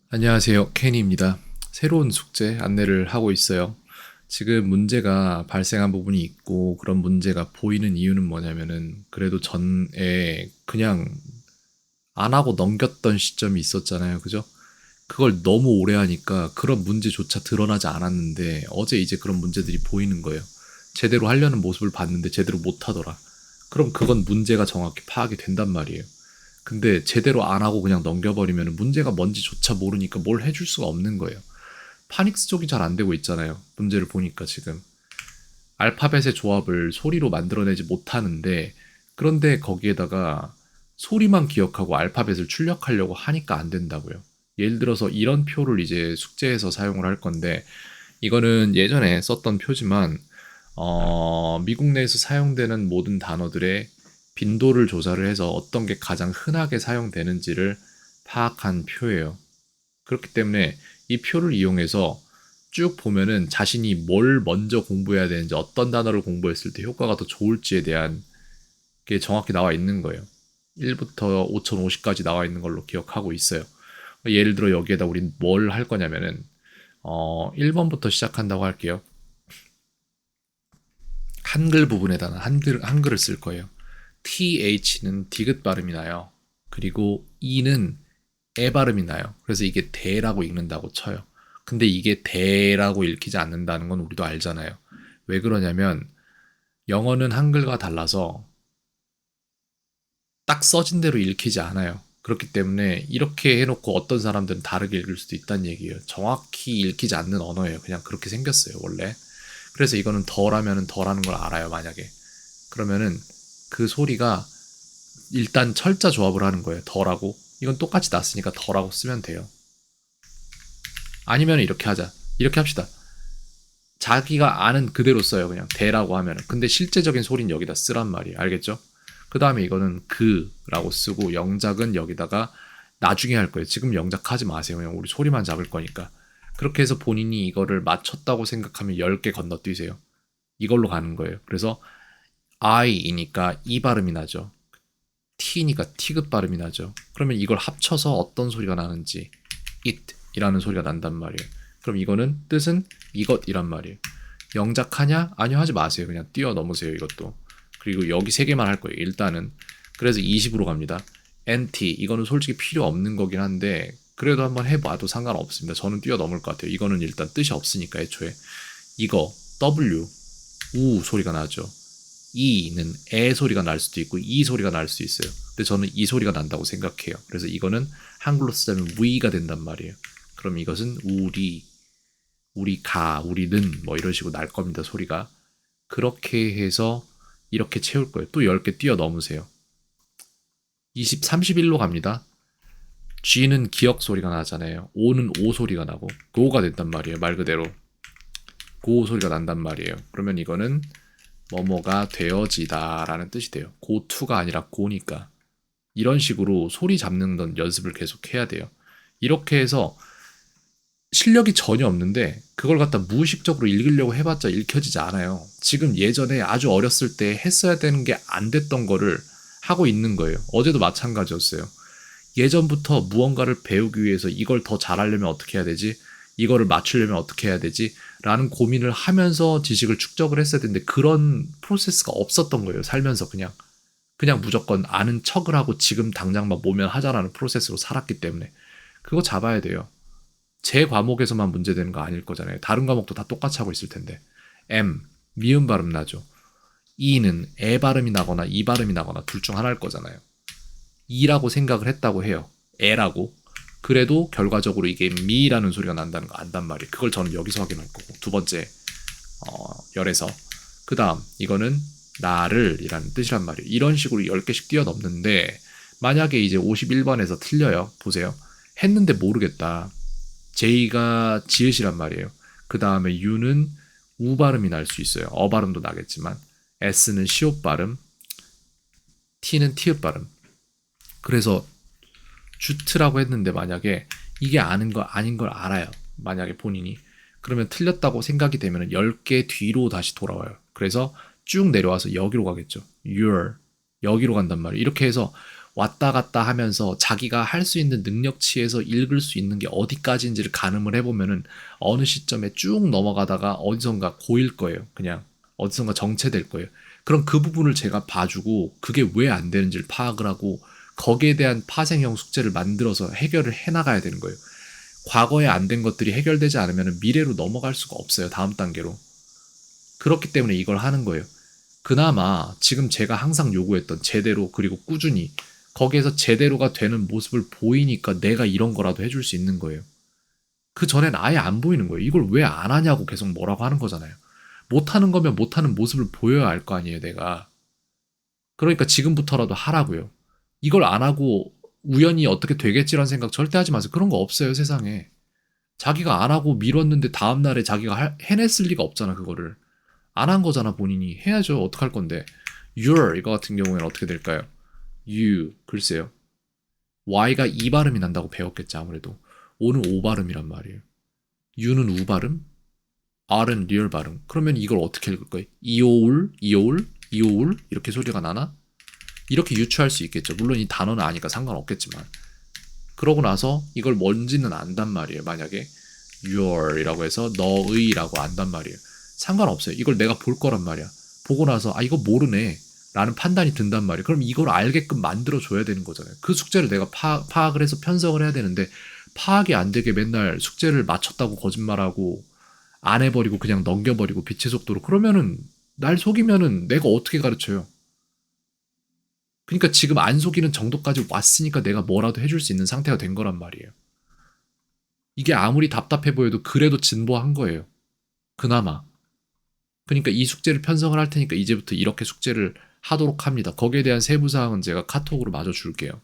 안녕하세요. 케니입니다. 새로운 숙제 안내를 하고 있어요. 지금 문제가 발생한 부분이 있고 그런 문제가 보이는 이유는 뭐냐면은 그래도 전에 그냥 안 하고 넘겼던 시점이 있었잖아요. 그죠? 그걸 너무 오래 하니까 그런 문제조차 드러나지 않았는데 어제 이제 그런 문제들이 보이는 거예요. 제대로 하려는 모습을 봤는데 제대로 못 하더라. 그럼 그건 문제가 정확히 파악이 된단 말이에요. 근데 제대로 안 하고 그냥 넘겨버리면 문제가 뭔지조차 모르니까 뭘 해줄 수가 없는 거예요. 파닉스 쪽이 잘 안 되고 있잖아요. 문제를 보니까 지금. 알파벳의 조합을 소리로 만들어내지 못하는데, 그런데 거기에다가 소리만 기억하고 알파벳을 출력하려고 하니까 안 된다고요. 예를 들어서 이런 표를 이제 숙제에서 사용을 할 건데, 이거는 예전에 썼던 표지만, 미국 내에서 사용되는 모든 단어들의 빈도를 조사를 해서 어떤 게 가장 흔하게 사용되는지를 파악한 표예요. 그렇기 때문에 이 표를 이용해서 쭉 보면은 자신이 뭘 먼저 공부해야 되는지, 어떤 단어를 공부했을 때 효과가 더 좋을지에 대한 게 정확히 나와 있는 거예요. 1부터 5050까지 나와 있는 걸로 기억하고 있어요. 예를 들어 여기에다 우린 뭘 할 거냐면은 1번부터 시작한다고 할게요. 한글 부분에다가 한글을 쓸 거예요. TH는 디귿 발음이 나요. 그리고 E는 에 발음이 나요. 그래서 이게 대라고 읽는다고 쳐요. 근데 이게 대라고 읽히지 않는다는 건 우리도 알잖아요. 왜 그러냐면 영어는 한글과 달라서 딱 써진 대로 읽히지 않아요. 그렇기 때문에 이렇게 해놓고 어떤 사람들은 다르게 읽을 수도 있다는 얘기예요. 정확히 읽히지 않는 언어예요. 그냥 그렇게 생겼어요, 원래. 그래서 이거는 덜하면은 덜하는 걸 알아요, 만약에. 그러면은 그 소리가 일단 철자 조합을 하는 거예요. 덜하고. 이건 똑같이 났으니까 덜하고 쓰면 돼요. 아니면 이렇게 하자. 이렇게 합시다. 자기가 아는 그대로 써요. 그냥 대라고 하면은. 근데 실제적인 소리는 여기다 쓰란 말이에요. 알겠죠? 그 다음에 이거는 그라고 쓰고 영작은 여기다가 나중에 할 거예요. 지금 영작하지 마세요. 그냥 우리 소리만 잡을 거니까. 그렇게 해서 본인이 이거를 맞췄다고 생각하면 10개 건너뛰세요. 이걸로 가는 거예요. 그래서 I이니까 이 발음이 나죠. T니까 T급 발음이 나죠. 그러면 이걸 합쳐서 어떤 소리가 나는지 it이라는 소리가 난단 말이에요. 그럼 이거는 뜻은 이것이란 말이에요. 영작하냐? 아니요, 하지 마세요. 그냥 뛰어넘으세요, 이것도. 그리고 여기 세 개만 할 거예요, 일단은. 그래서 20으로 갑니다. NT, 이거는 솔직히 필요 없는 거긴 한데, 그래도 한번 해봐도 상관없습니다. 저는 뛰어넘을 것 같아요. 이거는 일단 뜻이 없으니까, 애초에. 이거, W, 우 소리가 나죠. 이는 에 소리가 날 수도 있고 이 소리가 날 수도 있어요. 근데 저는 이 소리가 난다고 생각해요. 그래서 이거는 한글로 쓰자면 위가 된단 말이에요. 그럼 이것은 우리, 우리가, 우리는 뭐 이런 식으로 날 겁니다. 소리가. 그렇게 해서 이렇게 채울 거예요. 또 10개 뛰어넘으세요. 20, 31로 갑니다. G는 기억 소리가 나잖아요. O는 오 소리가 나고 고가 된단 말이에요. 말 그대로. 고 소리가 난단 말이에요. 그러면 이거는 뭐뭐가 되어지다라는 뜻이 돼요. 고투가 아니라 고니까. 이런 식으로 소리 잡는 건 연습을 계속 해야 돼요. 이렇게 해서 실력이 전혀 없는데 그걸 갖다 무의식적으로 읽으려고 해봤자 읽혀지지 않아요. 지금 예전에 아주 어렸을 때 했어야 되는 게 안 됐던 거를 하고 있는 거예요. 어제도 마찬가지였어요. 예전부터 무언가를 배우기 위해서 이걸 더 잘하려면 어떻게 해야 되지? 이거를 맞추려면 어떻게 해야 되지? 라는 고민을 하면서 지식을 축적을 했어야 되는데 그런 프로세스가 없었던 거예요. 살면서 그냥 무조건 아는 척을 하고 지금 당장 막 모면 하자라는 프로세스로 살았기 때문에 그거 잡아야 돼요. 제 과목에서만 문제되는 거 아닐 거잖아요. 다른 과목도 다 똑같이 하고 있을 텐데. M, 미음 발음 나죠. E는 에 발음이 나거나 이 발음이 나거나 둘 중 하나일 거잖아요. 이라고 생각을 했다고 해요. 에라고. 그래도 결과적으로 이게 미라는 소리가 난다는 거 안단 말이에요. 그걸 저는 여기서 확인할 거고. 두 번째 열에서. 그 다음 이거는 나를 이라는 뜻이란 말이에요. 이런 식으로 10개씩 뛰어넘는데 만약에 이제 51번에서 틀려요. 보세요. 했는데 모르겠다. J가 지읒이란 말이에요. 그 다음에 U는 우 발음이 날 수 있어요. 어 발음도 나겠지만 S는 시옷 발음, T는 티읕 발음. 그래서 주트라고 했는데 만약에 이게 아는 거 아닌 걸 알아요. 만약에 본인이. 그러면 틀렸다고 생각이 되면 10개 뒤로 다시 돌아와요. 그래서 쭉 내려와서 여기로 가겠죠. Your. 여기로 간단 말이에요. 이렇게 해서 왔다 갔다 하면서 자기가 할 수 있는 능력치에서 읽을 수 있는 게 어디까지인지를 가늠을 해보면은 어느 시점에 쭉 넘어가다가 어디선가 고일 거예요. 그냥 어디선가 정체될 거예요. 그럼 그 부분을 제가 봐주고 그게 왜 안 되는지를 파악을 하고 거기에 대한 파생형 숙제를 만들어서 해결을 해나가야 되는 거예요. 과거에 안 된 것들이 해결되지 않으면 미래로 넘어갈 수가 없어요. 다음 단계로. 그렇기 때문에 이걸 하는 거예요. 그나마 지금 제가 항상 요구했던 제대로 그리고 꾸준히 거기에서 제대로가 되는 모습을 보이니까 내가 이런 거라도 해줄 수 있는 거예요. 그 전엔 아예 안 보이는 거예요. 이걸 왜 안 하냐고 계속 뭐라고 하는 거잖아요. 못하는 거면 못하는 모습을 보여야 할 거 아니에요, 내가. 그러니까 지금부터라도 하라고요. 이걸 안 하고 우연히 어떻게 되겠지라는 생각 절대 하지 마세요. 그런 거 없어요, 세상에. 자기가 안 하고 미뤘는데 다음날에 자기가 해냈을 리가 없잖아, 그거를. 안 한 거잖아, 본인이. 해야죠. 어떡할 건데. your 이거 같은 경우에는 어떻게 될까요? you 글쎄요. y가 이 발음이 난다고 배웠겠지 아무래도. o는 오 발음이란 말이에요. you는 우 발음, r은 리얼 발음. 그러면 이걸 어떻게 읽을 거예요? 이오울, 이오울, 이오울 이렇게 소리가 나나? 이렇게 유추할 수 있겠죠. 물론 이 단어는 아니까 상관없겠지만. 그러고 나서 이걸 뭔지는 안단 말이에요. 만약에 your이라고 해서 너의라고 안단 말이에요. 상관없어요. 이걸 내가 볼 거란 말이야. 보고 나서 아 이거 모르네 라는 판단이 든단 말이에요. 그럼 이걸 알게끔 만들어줘야 되는 거잖아요. 그 숙제를 내가 파악을 해서 편성을 해야 되는데 파악이 안 되게 맨날 숙제를 맞췄다고 거짓말하고 안 해버리고 그냥 넘겨버리고 빛의 속도로 그러면은 날 속이면은 내가 어떻게 가르쳐요. 그러니까 지금 안 속이는 정도까지 왔으니까 내가 뭐라도 해줄 수 있는 상태가 된 거란 말이에요. 이게 아무리 답답해 보여도 그래도 진보한 거예요. 그나마. 그러니까 이 숙제를 편성을 할 테니까 이제부터 이렇게 숙제를 하도록 합니다. 거기에 대한 세부사항은 제가 카톡으로 마저 줄게요.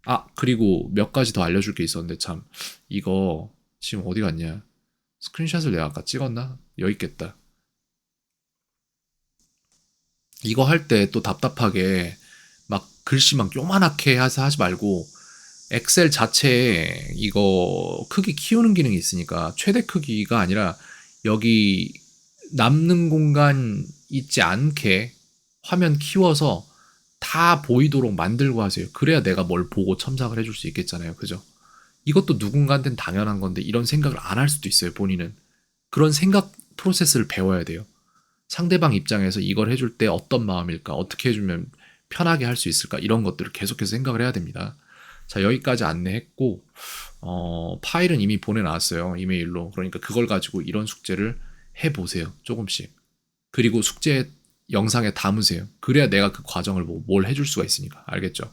아, 그리고 몇 가지 더 알려줄 게 있었는데 참 이거 지금 어디 갔냐? 스크린샷을 내가 아까 찍었나? 여기 있겠다. 이거 할 때 또 답답하게 막 글씨만 요만하게 해서 하지 말고 엑셀 자체에 이거 크기 키우는 기능이 있으니까 최대 크기가 아니라 여기 남는 공간 있지 않게 화면 키워서 다 보이도록 만들고 하세요. 그래야 내가 뭘 보고 첨삭을 해줄 수 있겠잖아요. 그죠? 이것도 누군가한테는 당연한 건데 이런 생각을 안 할 수도 있어요. 본인은. 그런 생각 프로세스를 배워야 돼요. 상대방 입장에서 이걸 해줄 때 어떤 마음일까? 어떻게 해주면 편하게 할 수 있을까? 이런 것들을 계속해서 생각을 해야 됩니다. 자, 여기까지 안내했고, 파일은 이미 보내놨어요. 이메일로. 그러니까 그걸 가지고 이런 숙제를 해보세요. 조금씩. 그리고 숙제 영상에 담으세요. 그래야 내가 그 과정을 뭘 해줄 수가 있으니까. 알겠죠?